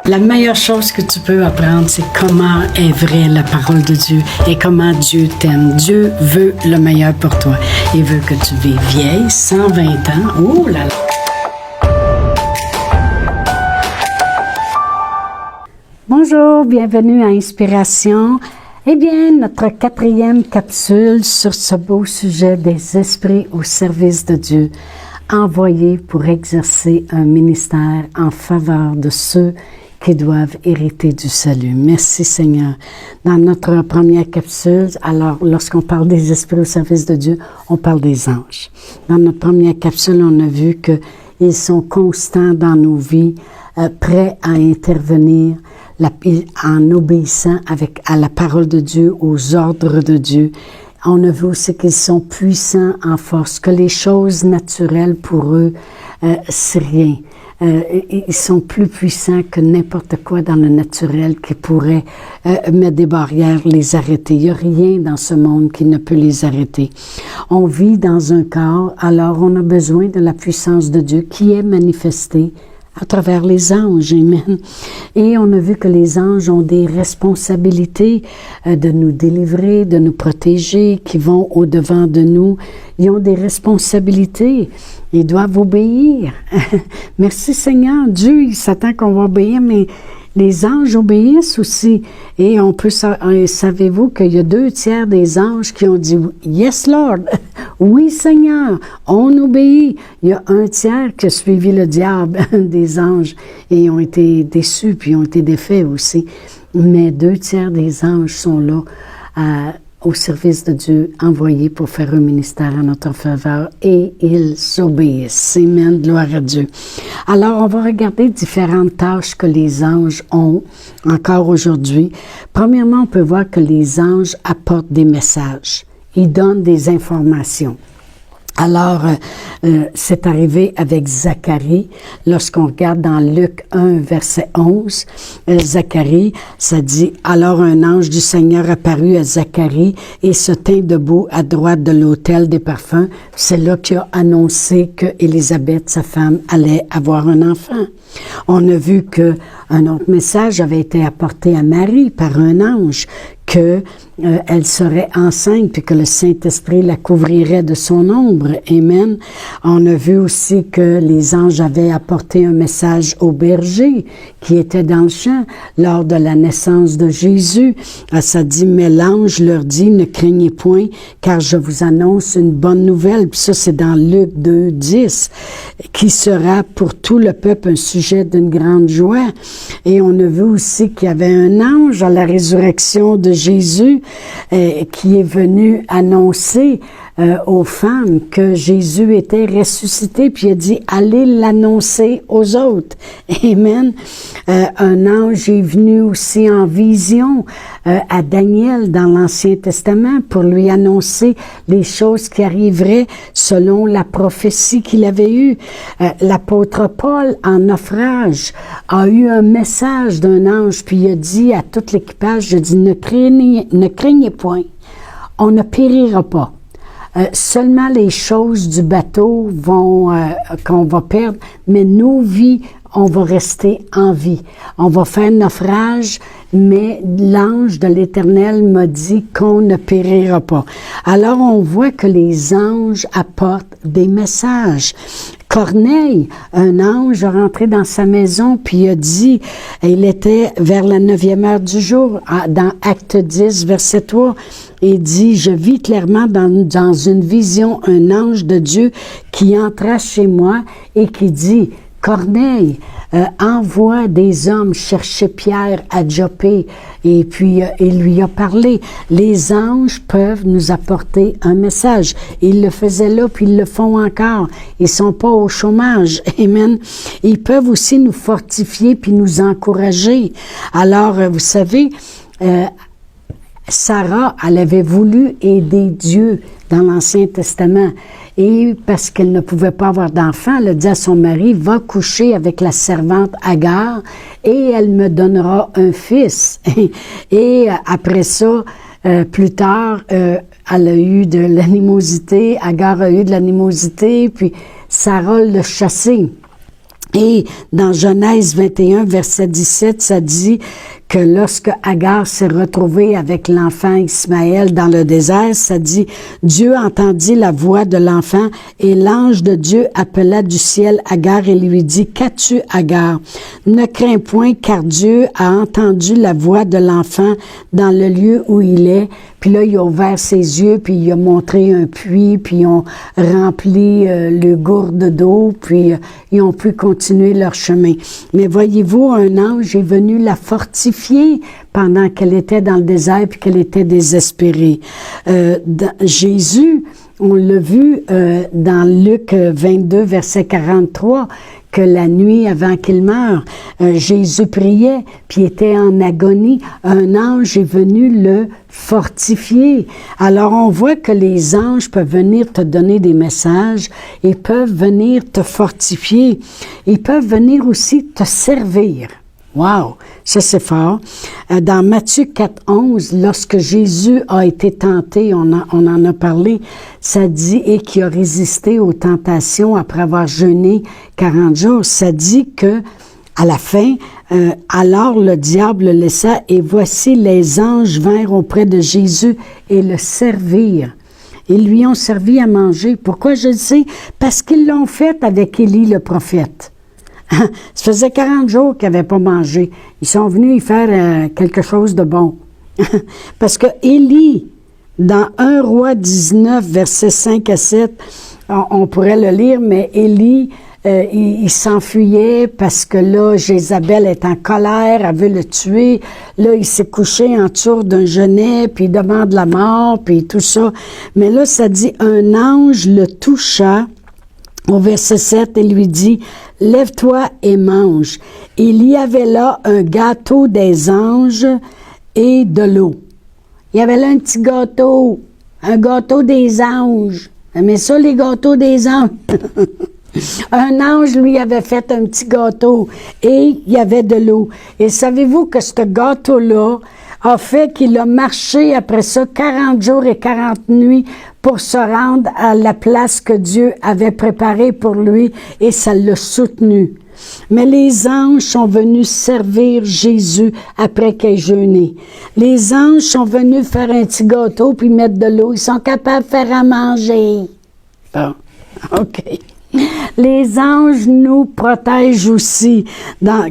La meilleure chose que tu peux apprendre, c'est comment est vraie la parole de Dieu et comment Dieu t'aime. Dieu veut le meilleur pour toi. Il veut que tu vives vieille, 120 ans. Oh là là! Bonjour, bienvenue à Inspiration. Eh bien, notre 4e capsule sur ce beau sujet des esprits au service de Dieu, envoyés pour exercer un ministère en faveur de ceux qui doivent hériter du salut. Merci Seigneur. Dans notre première capsule, alors lorsqu'on parle des esprits au service de Dieu, on parle des anges. Dans notre première capsule, on a vu qu'ils sont constants dans nos vies, prêts à intervenir en obéissant à la parole de Dieu, aux ordres de Dieu. On a vu aussi qu'ils sont puissants en force, que les choses naturelles pour eux, c'est rien. Ils sont plus puissants que n'importe quoi dans le naturel qui pourrait mettre des barrières, les arrêter. Il n'y a rien dans ce monde qui ne peut les arrêter. On vit dans un corps, alors on a besoin de la puissance de Dieu qui est manifestée à travers les anges, amen. Et on a vu que les anges ont des responsabilités de nous délivrer, de nous protéger, qui vont au-devant de nous. Ils ont des responsabilités. Ils doivent obéir. Merci Seigneur. Dieu, il s'attend qu'on va obéir, mais les anges obéissent aussi. Et savez-vous qu'il y a 2/3 des anges qui ont dit « Yes, Lord! » Oui, Seigneur, on obéit. Il y a 1/3 qui a suivi le diable des anges et ont été déçus, puis ont été défaits aussi. Mais 2/3 des anges sont là au service de Dieu, envoyés pour faire un ministère en notre faveur, et ils obéissent. Amen, gloire à Dieu. Alors, on va regarder différentes tâches que les anges ont encore aujourd'hui. Premièrement, on peut voir que les anges apportent des messages. Ils donnent des informations. Alors, c'est arrivé avec Zacharie, lorsqu'on regarde dans Luc 1, verset 11, Zacharie, ça dit « Alors un ange du Seigneur apparut à Zacharie et se tint debout à droite de l'autel des parfums. » C'est là qu'il a annoncé que Élisabeth, sa femme, allait avoir un enfant. On a vu qu'un autre message avait été apporté à Marie par un ange, que elle serait enceinte puis que le Saint-Esprit la couvrirait de son ombre. Amen. On a vu aussi que les anges avaient apporté un message aux bergers qui étaient dans le champ lors de la naissance de Jésus. Ça dit, mais l'ange leur dit, ne craignez point, car je vous annonce une bonne nouvelle. Puis ça, c'est dans Luc 2, 10, qui sera pour tout le peuple un sujet d'une grande joie. Et on a vu aussi qu'il y avait un ange à la résurrection de Jésus qui est venu annoncer aux femmes que Jésus était ressuscité, puis il a dit, allez l'annoncer aux autres. Amen. Un ange est venu aussi en vision à Daniel dans l'Ancien Testament pour lui annoncer les choses qui arriveraient selon la prophétie qu'il avait eue. L'apôtre Paul, en naufrage, a eu un message d'un ange, puis il a dit à tout l'équipage, il dit, ne craignez point, on ne périra pas. Seulement les choses du bateau qu'on va perdre, mais nos vies, on va rester en vie. On va faire naufrage, mais l'ange de l'Éternel m'a dit qu'on ne périra pas. Alors, on voit que les anges apportent des messages. Corneille, un ange, a rentré dans sa maison, puis il a dit, il était vers la 9e heure du jour, dans Acte 10, verset 3, il dit, je vis clairement dans une vision un ange de Dieu qui entra chez moi et qui dit, Corneille, envoie des hommes chercher Pierre à Joppé. Et puis, il lui a parlé. Les anges peuvent nous apporter un message. Ils le faisaient là, puis ils le font encore. Ils sont pas au chômage. Amen. Ils peuvent aussi nous fortifier puis nous encourager. Alors, vous savez, Sarah, elle avait voulu aider Dieu dans l'Ancien Testament. Et parce qu'elle ne pouvait pas avoir d'enfant, elle a dit à son mari, va coucher avec la servante Agar et elle me donnera un fils. Et après ça, plus tard, elle a eu de l'animosité, Agar a eu de l'animosité, puis Sarah l'a chassée. Et dans Genèse 21, verset 17, ça dit que lorsque Agar s'est retrouvée avec l'enfant Ismaël dans le désert, ça dit « Dieu entendit la voix de l'enfant et l'ange de Dieu appela du ciel Agar et lui dit « Qu'as-tu, Agar? Ne crains point, car Dieu a entendu la voix de l'enfant dans le lieu où il est. » Puis là, il a ouvert ses yeux, puis il a montré un puits, puis ils ont rempli le gourde d'eau, puis ils ont pu continuer leur chemin. Mais voyez-vous, un ange est venu la fortifier pendant qu'elle était dans le désert, puis qu'elle était désespérée. Jésus, on l'a vu dans Luc 22, verset 43, que la nuit avant qu'il meure, Jésus priait, puis était en agonie. Un ange est venu le fortifier. Alors, on voit que les anges peuvent venir te donner des messages et peuvent venir te fortifier. Ils peuvent venir aussi te servir. Wow! Ça, c'est fort. Dans Matthieu 4, 11, lorsque Jésus a été tenté, on en a parlé, ça dit, et qui a résisté aux tentations après avoir jeûné 40 jours, ça dit que, à la fin, alors le diable le laissa, et voici les anges vinrent auprès de Jésus et le servirent. Ils lui ont servi à manger. Pourquoi je le sais? Parce qu'ils l'ont fait avec Élie le prophète. Ça faisait 40 jours qu'ils n'avaient pas mangé. Ils sont venus y faire quelque chose de bon. Parce que Élie, dans 1 Roi 19, versets 5 à 7, on pourrait le lire, mais Élie, il s'enfuyait parce que là, Jézabel est en colère, elle veut le tuer. Là, il s'est couché en dessous d'un genet, puis il demande la mort, puis tout ça. Mais là, ça dit, un ange le toucha, au verset 7, et lui dit, « Lève-toi et mange. » Il y avait là un gâteau des anges et de l'eau. Il y avait là un petit gâteau, un gâteau des anges. Mais ça, les gâteaux des anges. Un ange lui avait fait un petit gâteau et il y avait de l'eau. Et savez-vous que ce gâteau-là a fait qu'il a marché après ça 40 jours et 40 nuits pour se rendre à la place que Dieu avait préparée pour lui et ça l'a soutenu. Mais les anges sont venus servir Jésus après qu'il ait jeûné. Les anges sont venus faire un petit gâteau puis mettre de l'eau. Ils sont capables de faire à manger. Bon, OK. Les anges nous protègent aussi,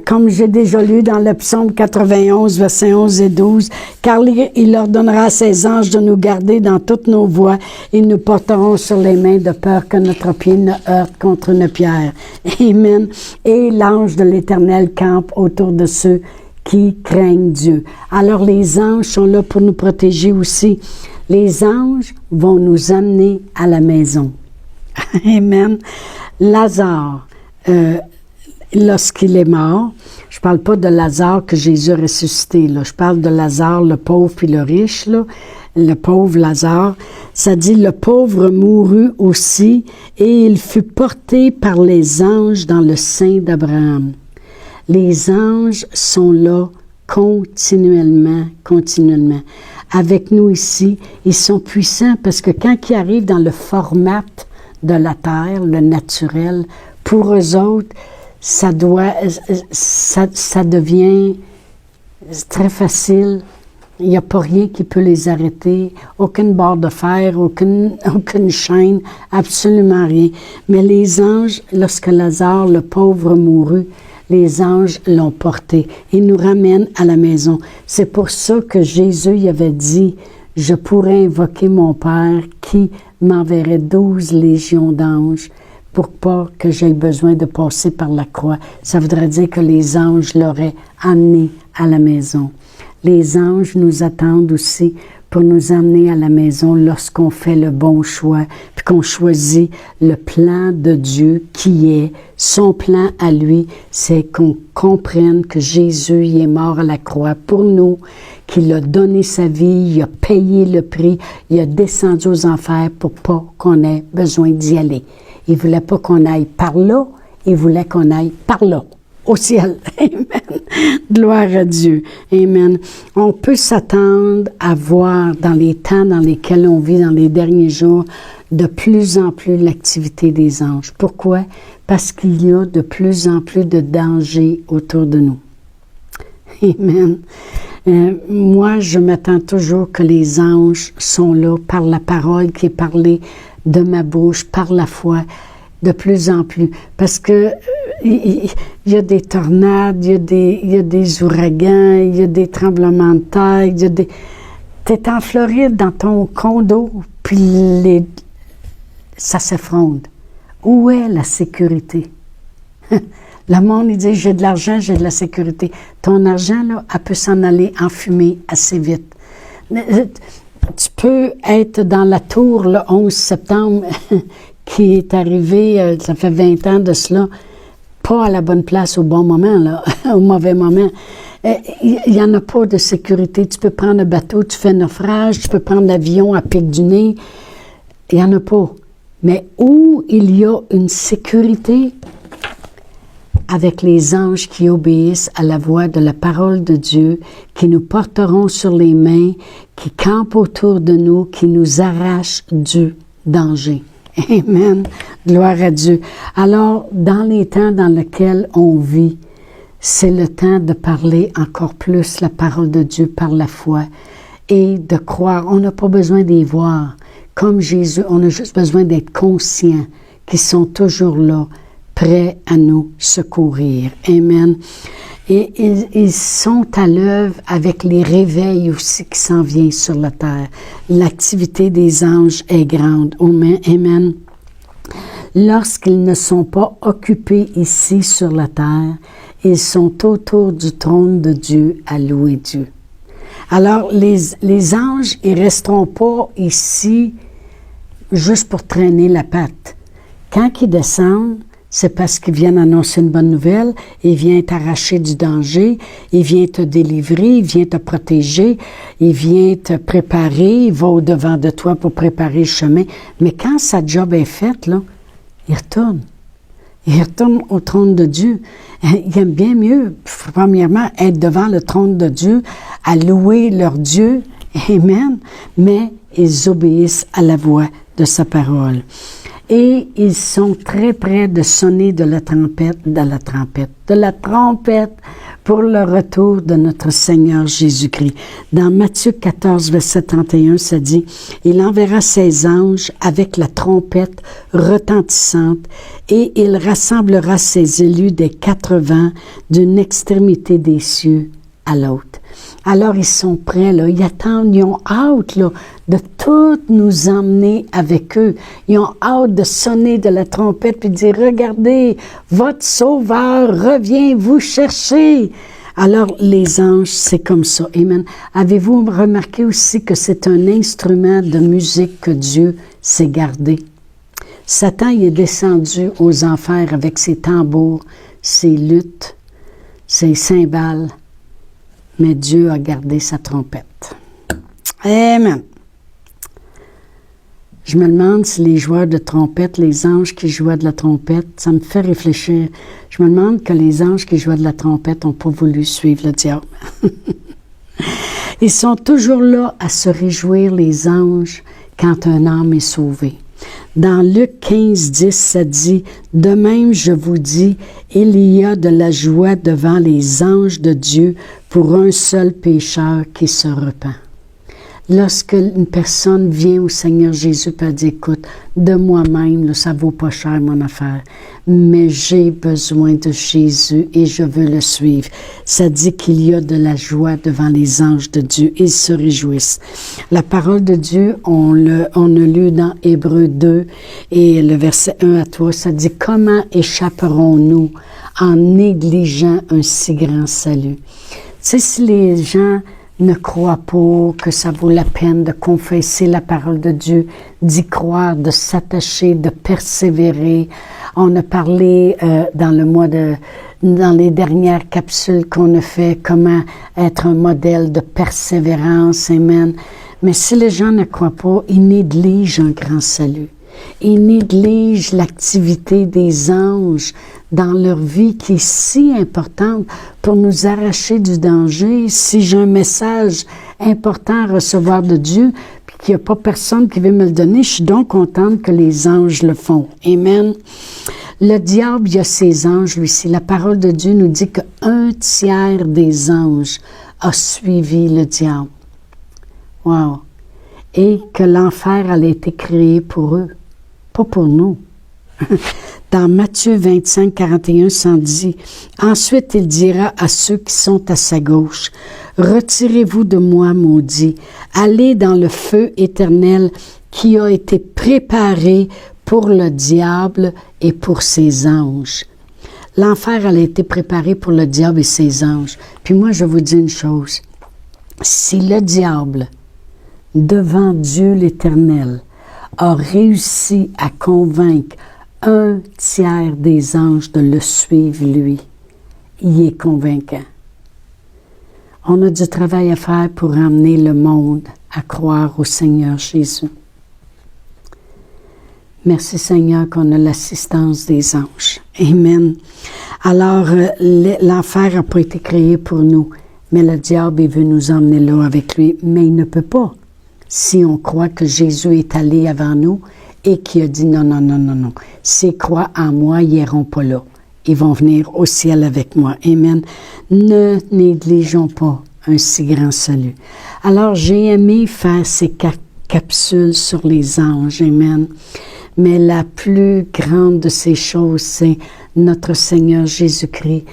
comme j'ai déjà lu dans le psaume 91, versets 11 et 12, « Car il ordonnera à ses anges de nous garder dans toutes nos voies, et nous porteront sur les mains de peur que notre pied ne heurte contre une pierre. » Amen. Et l'ange de l'Éternel campe autour de ceux qui craignent Dieu. Alors les anges sont là pour nous protéger aussi. Les anges vont nous amener à la maison. Amen. Lazare, lorsqu'il est mort, je parle pas de Lazare que Jésus a ressuscité, là. Je parle de Lazare, le pauvre puis le riche, là. Le pauvre Lazare, ça dit, le pauvre mourut aussi et il fut porté par les anges dans le sein d'Abraham. Les anges sont là continuellement. Avec nous ici, ils sont puissants parce que quand ils arrivent dans le format de la terre, le naturel, pour eux autres, ça devient très facile. Il n'y a pas rien qui peut les arrêter, aucune barre de fer, aucune chaîne, absolument rien. Mais les anges, lorsque Lazare, le pauvre, mourut, les anges l'ont porté et nous ramènent à la maison. C'est pour ça que Jésus y avait dit, « Je pourrais invoquer mon Père qui m'enverrait 12 légions d'anges pour pas que j'aie besoin de passer par la croix. » Ça voudrait dire que les anges l'auraient amené à la maison. Les anges nous attendent aussi pour nous amener à la maison lorsqu'on fait le bon choix, puis qu'on choisit le plan de Dieu qui est son plan à lui, c'est qu'on comprenne que Jésus il est mort à la croix pour nous, qu'il a donné sa vie, il a payé le prix, il a descendu aux enfers pour pas qu'on ait besoin d'y aller. Il voulait pas qu'on aille par là, il voulait qu'on aille par là. Au ciel. Amen. Gloire à Dieu. Amen. On peut s'attendre à voir dans les temps dans lesquels on vit, dans les derniers jours, de plus en plus l'activité des anges. Pourquoi? Parce qu'il y a de plus en plus de dangers autour de nous. Amen. Moi, je m'attends toujours que les anges sont là par la parole qui est parlée de ma bouche, par la foi, de plus en plus. Parce que il y a des tornades, il y a des ouragans, il y a des tremblements de terre, il y a des... T'es en Floride dans ton condo, puis ça s'effondre. Où est la sécurité? Le monde, il dit, j'ai de l'argent, j'ai de la sécurité. Ton argent, là, elle peut s'en aller en fumée assez vite. Tu peux être dans la tour le 11 septembre qui est arrivé, ça fait 20 ans de cela, pas à la bonne place au bon moment, là, au mauvais moment. Il n'y en a pas de sécurité. Tu peux prendre un bateau, tu fais naufrage, tu peux prendre l'avion à pic du nez. Il n'y en a pas. Mais où il y a une sécurité, avec les anges qui obéissent à la voix de la parole de Dieu, qui nous porteront sur les mains, qui campent autour de nous, qui nous arrachent du danger. Amen. Gloire à Dieu. Alors, dans les temps dans lesquels on vit, c'est le temps de parler encore plus la parole de Dieu par la foi et de croire. On n'a pas besoin d'y voir. Comme Jésus, on a juste besoin d'être conscients qu'ils sont toujours là, prêts à nous secourir. Amen. Et ils sont à l'œuvre avec les réveils aussi qui s'en viennent sur la terre. L'activité des anges est grande. Amen. Lorsqu'ils ne sont pas occupés ici sur la terre, ils sont autour du trône de Dieu à louer Dieu. Alors, les anges, ils ne resteront pas ici juste pour traîner la patte. Quand ils descendent, c'est parce qu'ils viennent annoncer une bonne nouvelle, ils viennent t'arracher du danger, ils viennent te délivrer, ils viennent te protéger, ils viennent te préparer, ils vont au-devant de toi pour préparer le chemin. Mais quand sa job est faite, là, ils retournent. Ils retournent au trône de Dieu. Ils aiment bien mieux, premièrement, être devant le trône de Dieu, à louer leur Dieu, amen, mais ils obéissent à la voix de sa parole. Et ils sont très près de sonner de la trompette pour le retour de notre Seigneur Jésus-Christ. Dans Matthieu 14, verset 31, ça dit, « Il enverra ses anges avec la trompette retentissante et il rassemblera ses élus des 4 vents d'une extrémité des cieux à l'autre. » Alors, ils sont prêts, là, ils attendent, ils ont hâte, là, de tout nous emmener avec eux. Ils ont hâte de sonner de la trompette puis de dire, regardez, votre Sauveur revient vous chercher. Alors, les anges, c'est comme ça. Amen. Avez-vous remarqué aussi que c'est un instrument de musique que Dieu s'est gardé? Satan, il est descendu aux enfers avec ses tambours, ses luttes, ses cymbales. Mais Dieu a gardé sa trompette. Amen. Je me demande si les joueurs de trompette, les anges qui jouaient de la trompette, ça me fait réfléchir. Je me demande que les anges qui jouaient de la trompette n'ont pas voulu suivre le diable. Ils sont toujours là à se réjouir, les anges, quand un âme est sauvée. Dans Luc 15, 10, ça dit, « De même, je vous dis, il y a de la joie devant les anges de Dieu pour un seul pécheur qui se repent. » Lorsque une personne vient au Seigneur Jésus et dit, « Écoute, de moi-même, là, ça vaut pas cher mon affaire, mais j'ai besoin de Jésus et je veux le suivre. » Ça dit qu'il y a de la joie devant les anges de Dieu. Ils se réjouissent. La parole de Dieu, on a lu dans Hébreux 2 et le verset 1 à 3, ça dit, « Comment échapperons-nous en négligeant un si grand salut? » Tu sais, si les gens ne croient pas que ça vaut la peine de confesser la parole de Dieu, d'y croire, de s'attacher, de persévérer. On a parlé dans les dernières capsules qu'on a fait, comment être un modèle de persévérance, amen. Mais si les gens ne croient pas, ils négligent un grand salut. Ils négligent l'activité des anges dans leur vie qui est si importante pour nous arracher du danger. Si j'ai un message important à recevoir de Dieu, puis qu'il n'y a pas personne qui veut me le donner. Je suis donc contente que les anges le font. Amen. Le diable, il y a ses anges, lui. Si la parole de Dieu nous dit qu'un tiers des anges a suivi le diable. Wow. Et que l'enfer a été créé pour eux, pas pour nous. Dans Matthieu 25, 41, ça dit, « Ensuite, il dira à ceux qui sont à sa gauche, « Retirez-vous de moi, maudits, allez dans le feu éternel qui a été préparé pour le diable et pour ses anges. » L'enfer a été préparé pour le diable et ses anges. Puis moi, je vous dis une chose, si le diable, devant Dieu l'Éternel, a réussi à convaincre un tiers des anges de le suivre, lui, il est convaincant. On a du travail à faire pour amener le monde à croire au Seigneur Jésus. Merci Seigneur qu'on a l'assistance des anges. Amen. Alors, l'enfer n'a pas été créé pour nous, mais le diable, il veut nous emmener là avec lui, mais il ne peut pas. Si on croit que Jésus est allé avant nous et qu'il a dit non, non, non, non, non. S'ils croient en moi, ils n'iront pas là. Ils vont venir au ciel avec moi. Amen. Ne négligeons pas un si grand salut. Alors, j'ai aimé faire ces capsules sur les anges. Amen. Mais la plus grande de ces choses, c'est notre Seigneur Jésus-Christ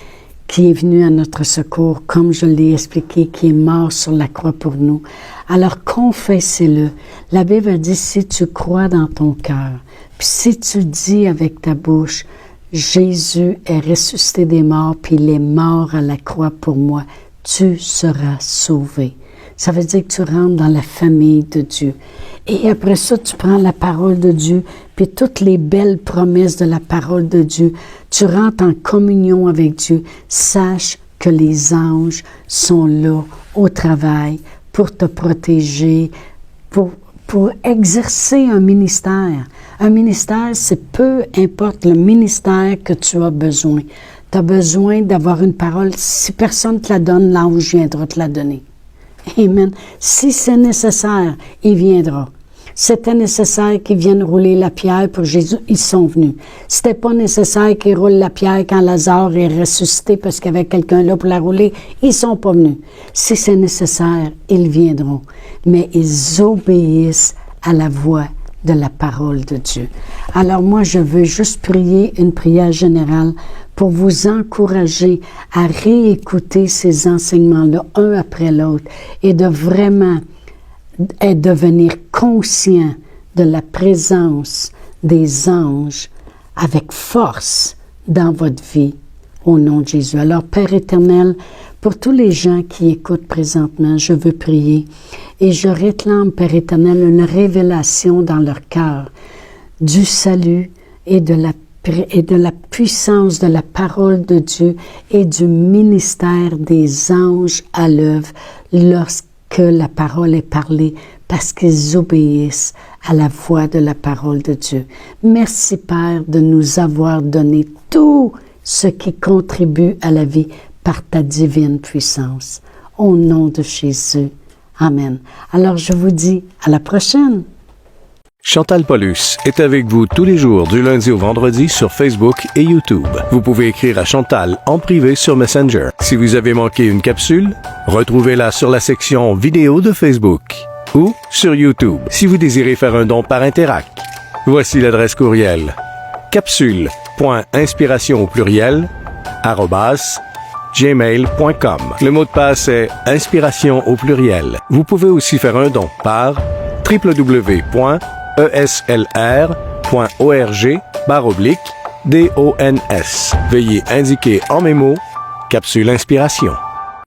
qui est venu à notre secours, comme je l'ai expliqué, qui est mort sur la croix pour nous. Alors, confessez-le. La Bible dit, si tu crois dans ton cœur, puis si tu dis avec ta bouche, Jésus est ressuscité des morts, puis il est mort à la croix pour moi, tu seras sauvé. Ça veut dire que tu rentres dans la famille de Dieu. Et après ça, tu prends la parole de Dieu, puis toutes les belles promesses de la parole de Dieu. Tu rentres en communion avec Dieu. Sache que les anges sont là au travail pour te protéger, pour exercer un ministère. Un ministère, c'est peu importe le ministère que tu as besoin. Tu as besoin d'avoir une parole. Si personne te la donne, l'ange viendra te la donner. Amen. Si c'est nécessaire, il viendra. C'était nécessaire qu'ils viennent rouler la pierre pour Jésus, ils sont venus. C'était pas nécessaire qu'ils roulent la pierre quand Lazare est ressuscité parce qu'il y avait quelqu'un là pour la rouler, ils sont pas venus. Si c'est nécessaire, ils viendront. Mais ils obéissent à la voix de la parole de Dieu. Alors moi, je veux juste prier une prière générale pour vous encourager à réécouter ces enseignements-là, un après l'autre, et de vraiment devenir conscient de la présence des anges avec force dans votre vie, au nom de Jésus. Alors, Père éternel, pour tous les gens qui écoutent présentement, je veux prier et je réclame, Père éternel, une révélation dans leur cœur du salut et de la puissance de la parole de Dieu et du ministère des anges à l'œuvre lorsque la parole est parlée, parce qu'ils obéissent à la voix de la parole de Dieu. Merci, Père, de nous avoir donné tout ce qui contribue à la vie par ta divine puissance. Au nom de Jésus. Amen. Alors, je vous dis à la prochaine. Chantal Paulus est avec vous tous les jours du lundi au vendredi sur Facebook et YouTube. Vous pouvez écrire à Chantal en privé sur Messenger. Si vous avez manqué une capsule, retrouvez-la sur la section vidéo de Facebook ou sur YouTube si vous désirez faire un don par Interac. Voici l'adresse courriel capsule.inspiration au pluriel @gmail.com. Le mot de passe est inspiration au pluriel. Vous pouvez aussi faire un don par www.eslr.org/DONS. Veuillez indiquer en mémo Capsule Inspiration.